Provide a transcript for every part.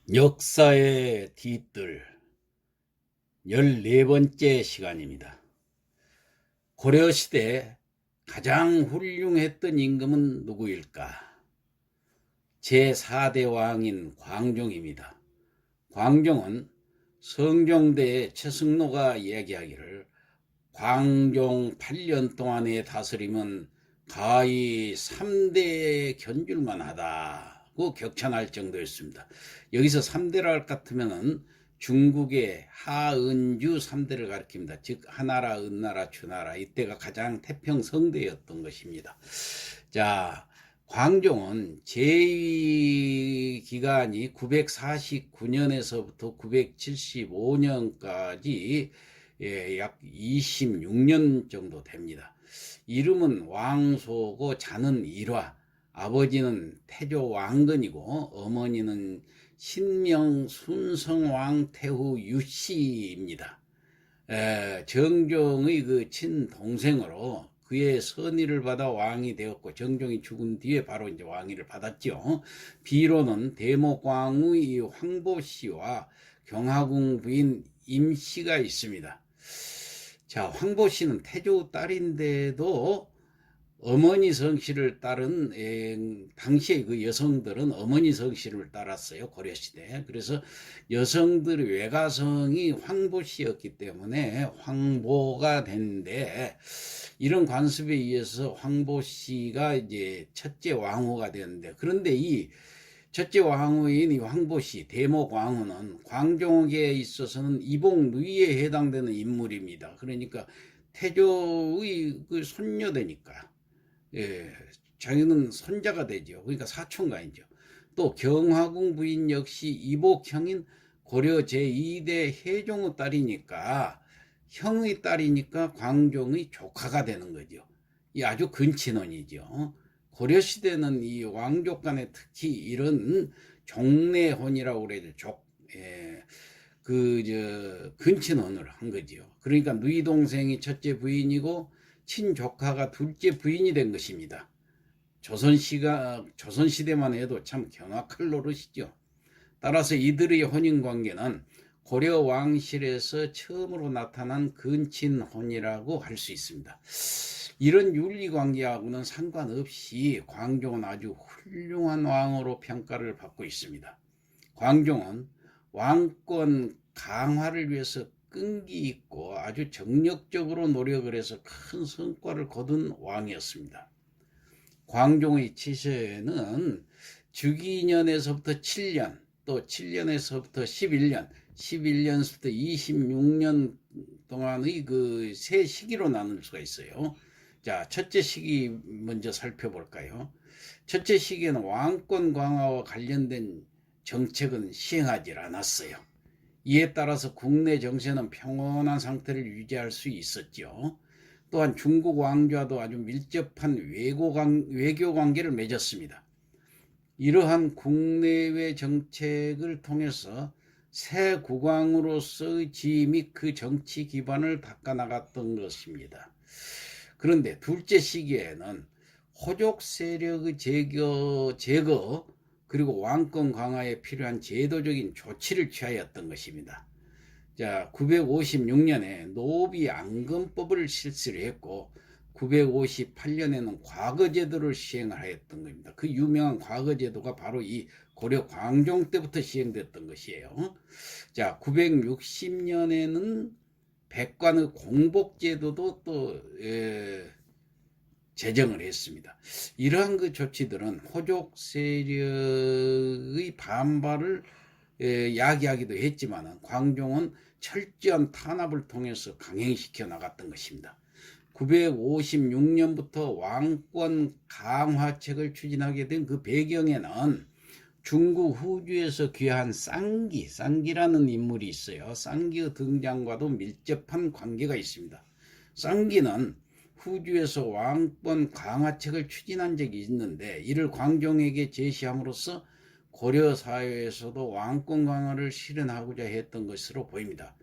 역사의 뒤뜰 14번째 시간입니다. 고려시대 가장 훌륭했던 임금은 누구일까? 제4대 왕인 광종입니다. 광종은 성종대의 최승로가 이야기하기를 광종 8년 동안의 다스림은 가히 3대에 견줄만 하다고 격찬할 정도였습니다. 여기서 3대랄 같으면은 중국의 하은주 3대를 가리킵니다. 즉 하나라, 은나라, 주나라, 이때가 가장 태평성대였던 것입니다. 자, 광종은 제2 기간이 949년에서부터 975년까지 약 26년 정도 됩니다. 이름은 왕소고 자는 일화, 아버지는 태조 왕건이고 어머니는 신명 순성왕 태후 유씨입니다. 정종의 그 친동생으로 그의 선의를 받아 왕이 되었고, 정종이 죽은 뒤에 바로 이제 왕위를 받았죠. 비로는 대목왕의 황보씨와 경하궁 부인 임씨가 있습니다. 자, 황보씨는 태조 딸인데도 어머니 성씨를 따른, 당시에 그 여성들은 어머니 성씨를 따랐어요, 고려시대. 그래서 여성들의 외가성이 황보씨였기 때문에 황보가 됐는데, 이런 관습에 의해서 황보씨가 이제 첫째 왕후가 되었는데, 그런데 이 첫째 왕후인 이 황보씨, 대목 왕후는 광종에게 있어서는 이복누이에 해당되는 인물입니다. 그러니까 태조의 그 손녀되니까, 자기는 손자가 되죠. 그러니까 사촌가이죠. 또 경화궁 부인 역시 이복형인 고려 제2대 해종의 딸이니까, 형의 딸이니까 광종의 조카가 되는 거죠. 이 아주 근친혼이죠. 고려시대는 이 왕족 간에 특히 이런 종례혼이라고 그래야죠. 근친혼을 한 거죠. 그러니까 누이 동생이 첫째 부인이고 친조카가 둘째 부인이 된 것입니다. 조선시대만 해도 참 경악할 노릇이죠. 따라서 이들의 혼인관계는 고려 왕실에서 처음으로 나타난 근친혼이라고 할 수 있습니다. 이런 윤리관계하고는 상관없이 광종은 아주 훌륭한 왕으로 평가를 받고 있습니다. 광종은 왕권 강화를 위해서 끈기 있고 아주 정력적으로 노력을 해서 큰 성과를 거둔 왕이었습니다. 광종의 치세는 즉위년에서부터 7년, 또 7년에서부터 11년, 11년부터 26년 동안의 그 세 시기로 나눌 수가 있어요. 자, 첫째 시기 먼저 살펴볼까요? 첫째 시기에는 왕권 강화와 관련된 정책은 시행하지 않았어요. 이에 따라서 국내 정세는 평온한 상태를 유지할 수 있었죠. 또한 중국 왕조와도 아주 밀접한 외교 관계를 맺었습니다. 이러한 국내외 정책을 통해서 새 국왕으로서의 지위 및 그 정치 기반을 닦아나갔던 것입니다. 그런데 둘째 시기에는 호족 세력의 제거 그리고 왕권 강화에 필요한 제도적인 조치를 취하였던 것입니다. 자, 956년에 노비 앙금법을 실시를 했고 958년에는 과거제도를 시행을 하였던 겁니다. 그 유명한 과거제도가 바로 이 고려 광종 때부터 시행됐던 것이에요. 자, 960년에는 백관의 공복제도도 또 제정을 했습니다. 이러한 그 조치들은 호족 세력의 반발을 야기하기도 했지만 광종은 철저한 탄압을 통해서 강행시켜 나갔던 것입니다. 956년부터 왕권 강화책을 추진하게 된 그 배경에는 중국 후주에서 귀한 쌍기라는 인물이 있어요. 쌍기의 등장과도 밀접한 관계가 있습니다. 쌍기는 후주에서 왕권 강화책을 추진한 적이 있는데, 이를 광종에게 제시함으로써 고려 사회에서도 왕권 강화를 실현하고자 했던 것으로 보입니다.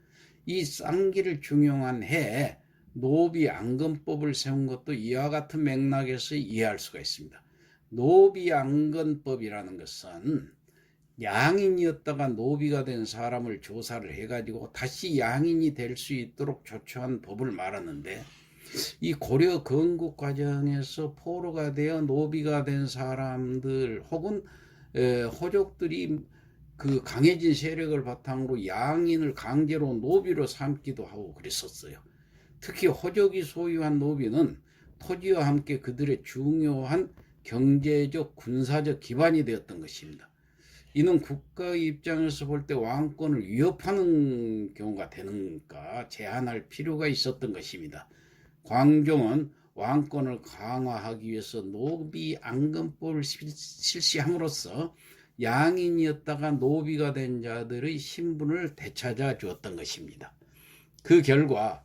이 쌍기를 중용한 해에 노비 앙금법을 세운 것도 이와 같은 맥락에서 이해할 수가 있습니다. 노비 앙금법이라는 것은 양인이었다가 노비가 된 사람을 조사를 해가지고 다시 양인이 될 수 있도록 조처한 법을 말하는데, 이 고려 건국 과정에서 포로가 되어 노비가 된 사람들 혹은 호족들이 그 강해진 세력을 바탕으로 양인을 강제로 노비로 삼기도 하고 그랬었어요. 특히 호족이 소유한 노비는 토지와 함께 그들의 중요한 경제적 군사적 기반이 되었던 것입니다. 이는 국가의 입장에서 볼 때 왕권을 위협하는 경우가 되는가 제한할 필요가 있었던 것입니다. 광종은 왕권을 강화하기 위해서 노비 앙금법을 실시함으로써 양인이었다가 노비가 된 자들의 신분을 되찾아 주었던 것입니다. 그 결과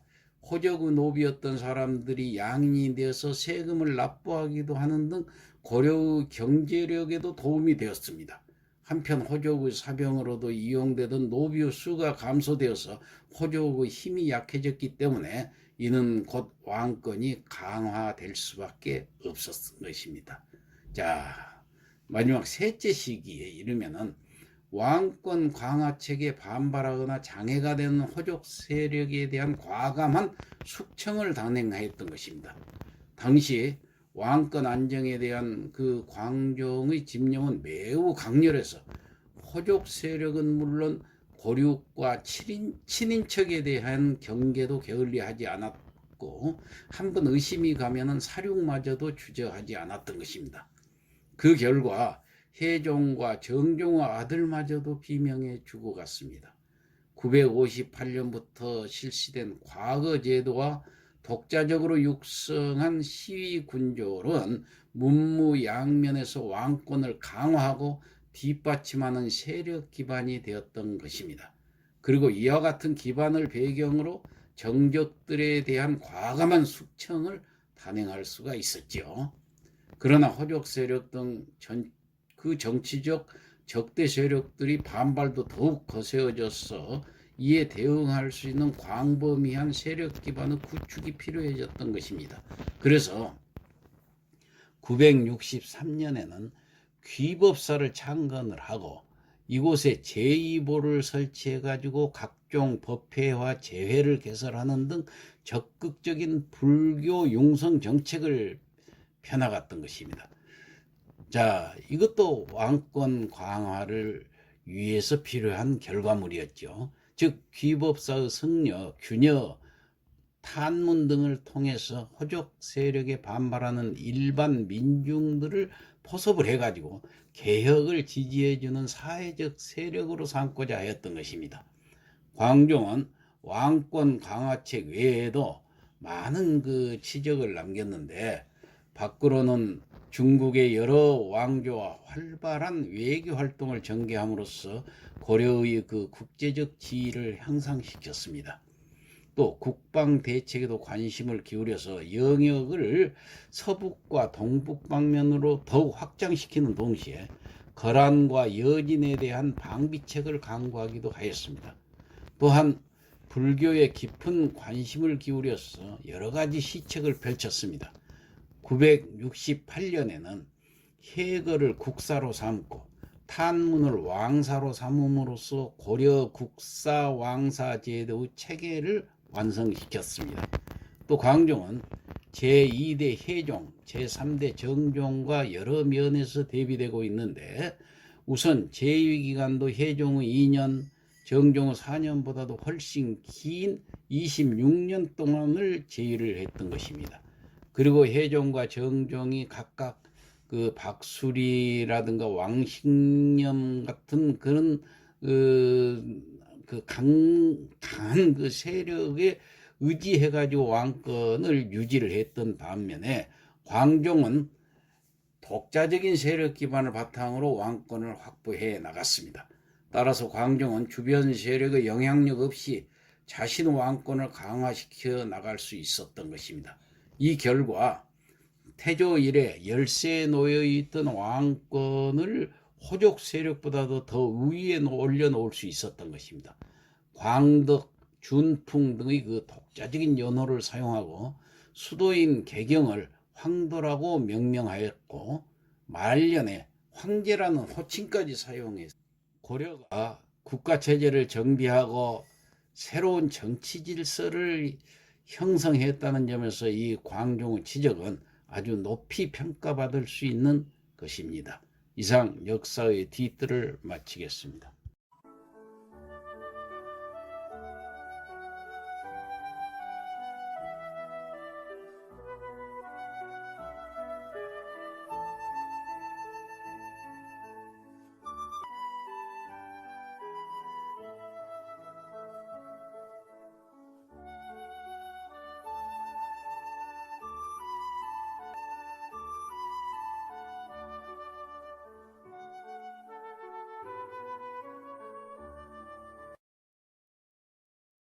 호적의 노비였던 사람들이 양인이 되어서 세금을 납부하기도 하는 등 고려의 경제력에도 도움이 되었습니다. 한편 호족의 사병으로도 이용되던 노비의 수가 감소되어서 호족의 힘이 약해졌기 때문에 이는 곧 왕권이 강화될 수밖에 없었던 것입니다. 자, 마지막 셋째 시기에 이르면은 왕권 강화책에 반발하거나 장애가 되는 호족 세력에 대한 과감한 숙청을 단행하였던 것입니다. 당시 왕권 안정에 대한 그 광종의 집념은 매우 강렬해서 호족 세력은 물론 고륙과 친인척에 대한 경계도 게을리하지 않았고 한번 의심이 가면은 사륙마저도 주저하지 않았던 것입니다. 그 결과 혜종과 정종의 아들마저도 비명에 죽어갔습니다. 958년부터 실시된 과거 제도와 독자적으로 육성한 시위 군졸은 문무양면에서 왕권을 강화하고 뒷받침하는 세력 기반이 되었던 것입니다. 그리고 이와 같은 기반을 배경으로 정적들에 대한 과감한 숙청을 단행할 수가 있었죠. 그러나 호족 세력 등 그 정치적 적대 세력들이 반발도 더욱 거세어져서 이에 대응할 수 있는 광범위한 세력 기반의 구축이 필요해졌던 것입니다. 그래서 963년에는 귀법사를 창건을 하고 이곳에 제2보를 설치해가지고 각종 법회와 제회를 개설하는 등 적극적인 불교 융성 정책을 펴나갔던 것입니다. 자, 이것도 왕권 강화를 위해서 필요한 결과물이었죠. 즉 귀법사의 승려, 균여, 탄문 등을 통해서 호족 세력에 반발하는 일반 민중들을 포섭을 해가지고 개혁을 지지해주는 사회적 세력으로 삼고자 하였던 것입니다. 광종은 왕권 강화책 외에도 많은 그 치적을 남겼는데 밖으로는 중국의 여러 왕조와 활발한 외교 활동을 전개함으로써 고려의 그 국제적 지위를 향상시켰습니다. 또 국방 대책에도 관심을 기울여서 영역을 서북과 동북 방면으로 더욱 확장시키는 동시에 거란과 여진에 대한 방비책을 강구하기도 하였습니다. 또한 불교에 깊은 관심을 기울여서 여러 가지 시책을 펼쳤습니다. 968년에는 해거를 국사로 삼고 탄문을 왕사로 삼음으로써 고려 국사 왕사 제도의 체계를 완성시켰습니다. 또 광종은 제2대 혜종, 제3대 정종과 여러 면에서 대비되고 있는데 우선 제위기간도 혜종의 2년, 정종의 4년보다도 훨씬 긴 26년 동안을 제위를 했던 것입니다. 그리고 혜종과 정종이 각각 그 박수리라든가 왕식념 같은 그런 강한 그 세력에 의지해가지고 왕권을 유지를 했던 반면에 광종은 독자적인 세력 기반을 바탕으로 왕권을 확보해 나갔습니다. 따라서 광종은 주변 세력의 영향력 없이 자신의 왕권을 강화시켜 나갈 수 있었던 것입니다. 이 결과 태조 이래 열세에 놓여있던 왕권을 호족 세력보다도 더 위에 올려놓을 수 있었던 것입니다. 광덕, 준풍 등의 그 독자적인 연호를 사용하고 수도인 개경을 황도라고 명명하였고 말년에 황제라는 호칭까지 사용해서 고려가 국가체제를 정비하고 새로운 정치 질서를 형성했다는 점에서 이 광종의 지적은 아주 높이 평가받을 수 있는 것입니다. 이상 역사의 뒤뜰을 마치겠습니다.